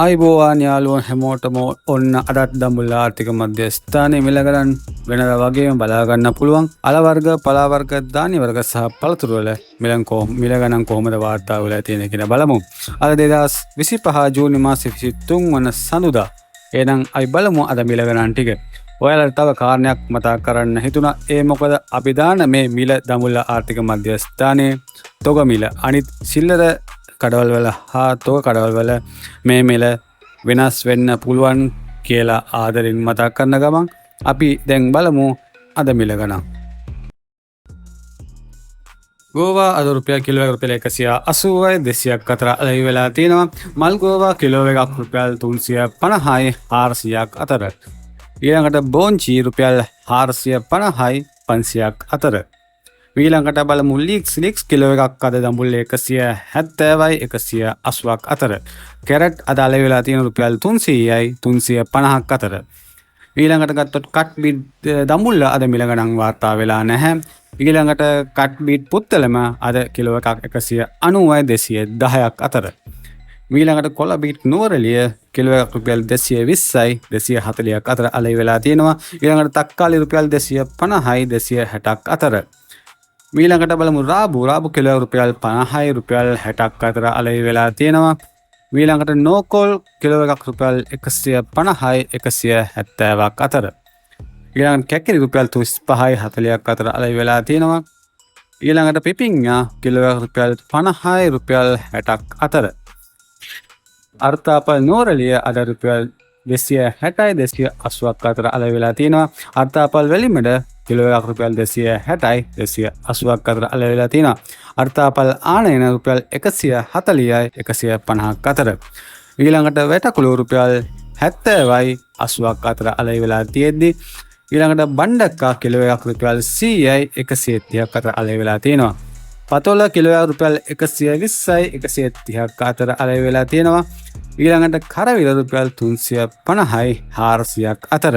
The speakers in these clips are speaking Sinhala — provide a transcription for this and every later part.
ආයිබෝවාන් යාළුවන් හැමෝටම ඔන්න අදත් දඹුල්ල ආර්ථික මධ්‍යස්ථානයේ මිල ගණන් වෙනද වගේම බලා ගන්න පුළුවන් අල වර්ග පලා වර්ග ධාන්‍ය වර්ග සහ පළතුරු වල මිල ගණන් කොහොමද වාර්තා වෙලා තියෙන්නේ කියලා බලමු. අද 2025 ජූනි මාසයේ 23 වන සඳුදා. එහෙනම් අපි බලමු අද මිල ගණන් ටික. ඔයාලට තව කාරණයක් මතක් කරන්න හිතුණා. ඒ මොකද අපි දාන මේ මිල දඹුල්ල ආර්ථික මධ්‍යස්ථානයේ තොග මිල අනිත් සිල්ලර කඩවල් වල හා තොග කඩවල් වල මේ මිල වෙනස් වෙන්න පුළුවන් කියලා ආදරෙන් මතක් කරන ගමන් අපි දැන් බලමු අද මිල ගණන්. ගෝවා අද රුපියල් කිලෝ එක රුපියල් 180යි 200ක් අතර අලෙවි වෙලා තියෙනවා. මල් ගෝවා කිලෝ එකක් රුපියල් 350යි 400ක් අතර. ඊළඟට බෝංචි රුපියල් 450යි 500ක් අතර. ඊළඟට බලමු ලික්ස් කිලෝ එකක් අද දඹුල්ලේ 170යි 180ක් අතර. කැරට් අද අලෙවි වෙලා තියෙන රුපියල් 300යි 350ක් අතර. ඊළඟට ගත්තොත් කට් බීට් දඹුල්ල අද මිල ගණන් වාර්තා වෙලා නැහැ. ඊළඟට කට් බීට් පුත්තලම අද කිලෝ එකක් 190යි 210ක් අතර. ඊළඟට කොළ බීට් නුවරඑළිය කිලෝ එකක් රුපියල් 220යි 240ක් අතර අලෙවි වෙලා තියෙනවා. ඊළඟට තක්කාලි රුපියල් 250යි 260ක් අතර. ඊළඟට බලමු රාබු කිලෝ රුපියල් 50යි රුපියල් 60ක් අතර අලෙවි වෙලා තියෙනවා. ඊළඟට නෝකෝල් කිලෝ එකක් රුපියල් 150යි 170ක් අතර. ඊළඟට කැකිරි රුපියල් 35යි 40ක් අතර අලෙවි වෙලා තියෙනවා. ඊළඟට පිපිඤ්ඤා කිලෝ එකක් රුපියල් 50යි රුපියල් 60ක් අතර. අර්තාපල් නුවරඑළිය අද රුපියල් 260යි 280ක් අතර අලෙවි වෙලා තියෙනවා. අර්තාපල් වැලිමඩ කිලෝ එකක් රුපියල් 260යි 280ක් අතර අලෙවි වෙලා තියෙනවා. අර්තාපල් ආනයන රුපියල් 140යි 150ක් අතර. ඊළඟට වැටකුළු රුපියල් 70යි 80ක් අතර අලෙවි වෙලා තියෙද්දි ඊළඟට බණ්ඩක්කා කිලෝ එකක් රුපියල් 100යි 130ක් අතර අලෙවි වෙලා තියෙනවා. පතොල කිලෝ එකක් රුපියල් 120යි 130ක් අතර අලෙවි වෙලා තියෙනවා. ඊළඟට කරවිල රුපියල් 350යි 400ක් අතර.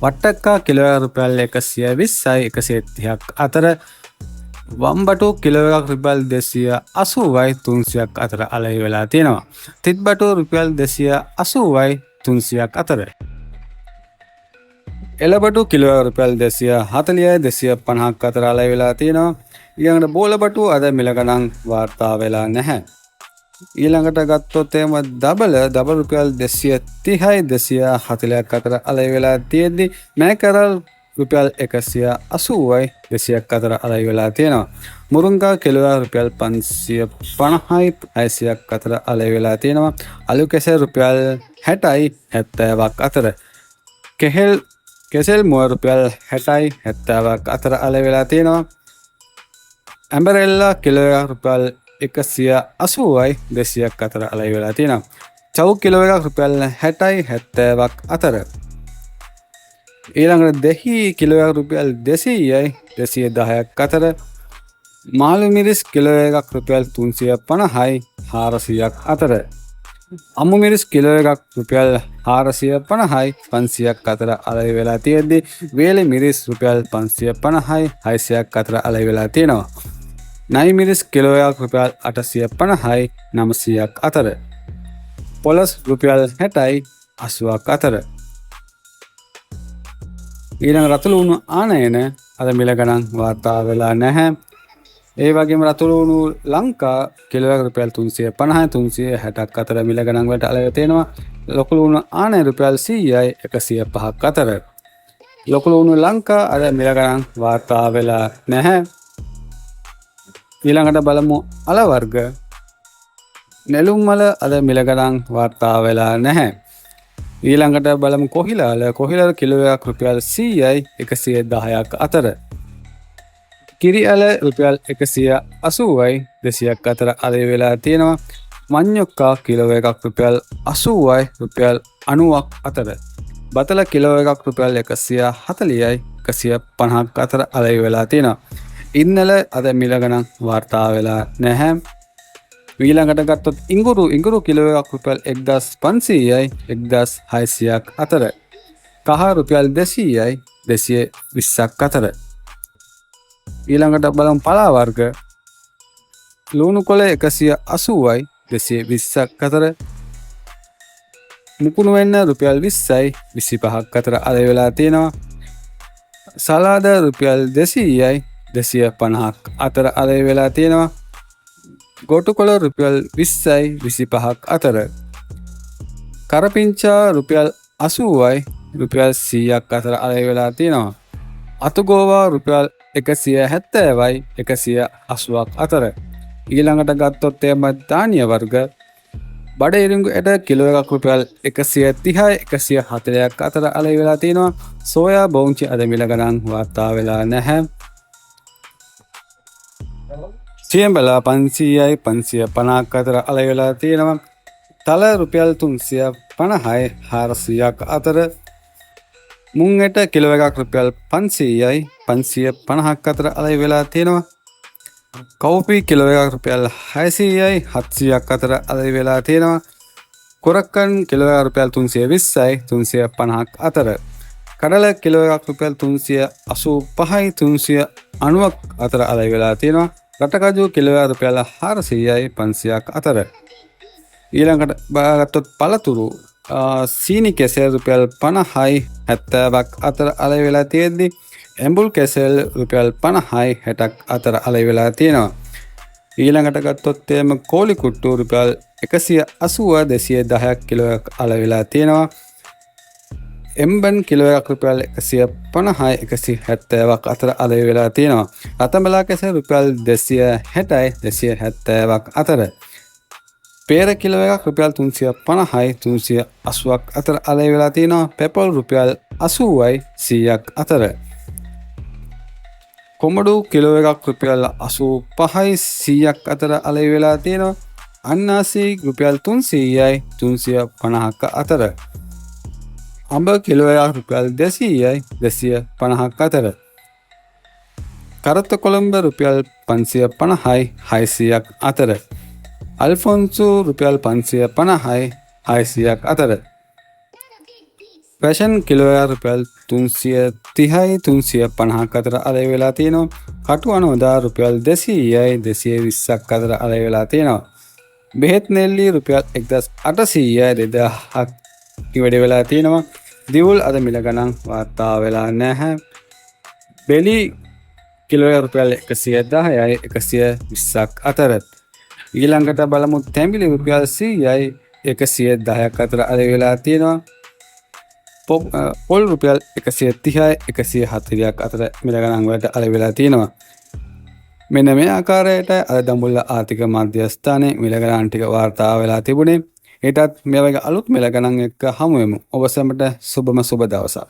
වට්ටක්කා කිලෝ එකක් රුපියල් 120යි 130ක් අතර. වම්බටු කිලෝ එකක් රුපියල් 280යි 300ක් අතර අලෙවි වෙලා තියෙනවා. තිත්බටු රුපියල් 280යි 300ක් අතර. එළබටු කිලෝ එකක් රුපියල් 240යි 250ක් අතර අලෙවි වෙලා තියෙනවා. ඊළඟට බෝලබටු අද මිල ගණන් වාර්තා වෙලා නැහැ. ඊළඟට ගත්තොත් එහෙම දබල රුපියල් 230යි 240ක් අතර අලෙවි වෙලා තියෙද්දි මෑකරල් රුපියල් 180යි 200ක් අතර අලෙවි වෙලා තියෙනවා. මුරුංගා කිලෝ රුපියල් 550යි 600ක් අතර අලෙවි වෙලා තියෙනවා. අලු කෙසෙල් රුපියල් 60යි 70ක් අතර. කෙසෙල් මුව රුපියල් 60යි 70ක් අතර අලෙවි වෙලා තියෙනවා. ඇම්බරෙල්ලා කිලෝ එකක් රුපියල් 180යි 200ක් අතර අලෙවි වෙලා තියෙනවා. චව් කිලෝ එකක් රුපියල් 60යි 70ක් අතර. ඊළඟට දෙහි කිලෝ එකක් රුපියල් 200යි 210ක් අතර. මාළු මිරිස් කිලෝ එකක් රුපියල් 350යි 400ක් අතර. අමු මිරිස් කිලෝ එකක් රුපියල් 450යි 500ක් අතර අලෙවි වෙලා තියෙද්දි වේලි මිරිස් රුපියල් 550යි 600ක් අතර අලෙවි වෙලා තියෙනවා. නයි මිරිස් කිලෝ එකක් රුපියල් 850යි 900ක් අතර. පොලස් රුපියල් 60යි 80ක් අතර. ඊළඟ රතුළු උණු ආනයන අද මිල ගණන් වාර්තා වෙලා නැහැ. ඒ වගේම රතුළු උණු ලංකා කිලෝ එකක් රුපියල් 350යි 360ක් අතර මිල ගණන් වලට අලෙවි තියෙනවා. ලොකුළු උණු ආනයන රුපියල් 100යි 105ක් අතර. ලොකුළු උණු ලංකා අද මිල ගණන් වාර්තා වෙලා නැහැ. ඊළඟට බලමු අල වර්ග. නෙළුම් මල අද මිල ගණන් වාර්තා වෙලා නැහැ. ඊළඟට බලමු කොහිලර කිලෝ එකක් රුපියල් 100යි 110ක් අතර. කිරි අල රුපියල් 180යි 200ක් අතර අලෙවි වෙලා තියෙනවා. මඤ්ඤොක්කා කිලෝ එකක් රුපියල් 80යි රුපියල් 90ක් අතර. බතල කිලෝ එකක් රුපියල් 140යි 150ක් අතර අලෙවි වෙලා තියෙනවා. ඉන්නල අද මිල ගණන් වාර්තා වෙලා නැහැ. ඊළඟට ගත්තොත් ඉඟුරු කිලෝ එකක් රුපියල් 1500යි 1600ක් අතර. කහ රුපියල් 200යි 220ක් අතර. ඊළඟට බලමු පලා වර්ග. ලුණු කොළ 180යි 220ක් අතර. මුකුණු වෙන්න රුපියල් 20යි 25ක් අතර අලෙවි වෙලා තියෙනවා. සලාද රුපියල් 200යි 250ක් අතර අලෙවි වෙලා තියෙනවා. ගොටුකොළ රුපියල් 20යි 25ක් අතර. කරපිංචා රුපියල් 80යි රුපියල් 100ක් අතර අලෙවි වෙලා තියෙනවා. අතුගෝවා රුපියල් 170යි 180ක් අතර. ඊළඟට ගත්තොත් එම ධාන්‍ය වර්ග බඩ ඉරිඟු ඇට කිලෝ එකක් රුපියල් 130යි 140ක් අතර අලෙවි වෙලා තියෙනවා. සෝයා බෝංචි අද මිල ගණන් වාර්තා වෙලා නැහැ. සියඹලා 500යි 550ක් අතර අලෙවි වෙලා තියෙනවා. තල රුපියල් 350යි 400ක් අතර. මුං ඇට කිලෝ එකක් රුපියල් 500යි 550ක් අතර අලෙවි වෙලා තියෙනවා. කවුපි කිලෝ එකක් රුපියල් 600යි 700ක් අතර අලෙවි වෙලා තියෙනවා. කොරක්කන් කිලෝ එකක් රුපියල් 320යි 350ක් අතර. කඩල කිලෝ එකක් රුපියල් 385යි 390ක් අතර අලෙවි වෙලා තියෙනවා. රටකජු කිලෝ එකක් රුපියල් 400යි 500ක් අතර. ඊළඟට බාගත්තොත් පළතුරු සීනි කෙසෙල් රුපියල් 50යි 70ක් අතර අලෙවි වෙලා තියෙද්දි ඇඹුල් කෙසෙල් රුපියල් 50යි 60ක් අතර අලෙවි වෙලා තියෙනවා. ඊළඟට ගත්තොත් එම කෝලි කුට්ටු රුපියල් 180 210ක් කිලෝ එකක් අලෙවි වෙලා තියෙනවා. එම්බන් කිලෝ එකක් රුපියල් 150යි 170ක් අතර අලෙවි වෙලා තියෙනවා. රතඹලා කෙසෙල් රුපියල් 260යි 270ක් අතර. පේර කිලෝ එකක් රුපියල් 350යි 380ක් අතර අලෙවි වෙලා තියෙනවා. පෙපල් රුපියල් 80යි 100ක් අතර. කොමඩු කිලෝ එකක් රුපියල් 85යි 100ක් අතර අලෙවි වෙලා තියෙනවා. අන්නාසි රුපියල් 300යි 350ක් අතර. අඹ කිලෝ එකක් රුපියල් 200යි 250ක් අතර. කරත්ත කොළඹ රුපියල් 550යි 600ක් අතර. අල්ෆොන්සු රුපියල් 550යි 600ක් අතර. ෆැෂන් කිලෝ එකක් රුපියල් 330යි 350ක් අතර අලෙවි වෙලා තියෙනවා. කටු අනෝදා රුපියල් 200යි 220ක් අතර අලෙවි වෙලා තියෙනවා. බෙහෙත් නෙල්ලි රුපියල් 1800යි 2000ක් ඉවඩ වෙලා තියෙනවා. දිවුල් අද මිල ගණන් වාර්තා වෙලා නැහැ. බෙලි කිලෝ එකක් රුපියල් 110යි 120ක් අතර. ඊළඟට බලමු තැඹිලි රුපියල් 100යි 110ක් අතර අලෙවි වෙලා තියෙනවා. පොල් රුපියල් 130යි 140ක් අතර මිල ගණන් වලට අලෙවි වෙලා තියෙනවා. මෙන්න මේ ආකාරයට අද දඹුල්ල ආර්ථික මධ්‍යස්ථානයේ මිල ගණන් ටික වාර්තා වෙලා තිබුණේ. ඊටත් මේ වගේ අලුත් මිල ගණන් එක්ක හමු වෙමු. ඔබ සැමට සුබම සුබ දවසක්.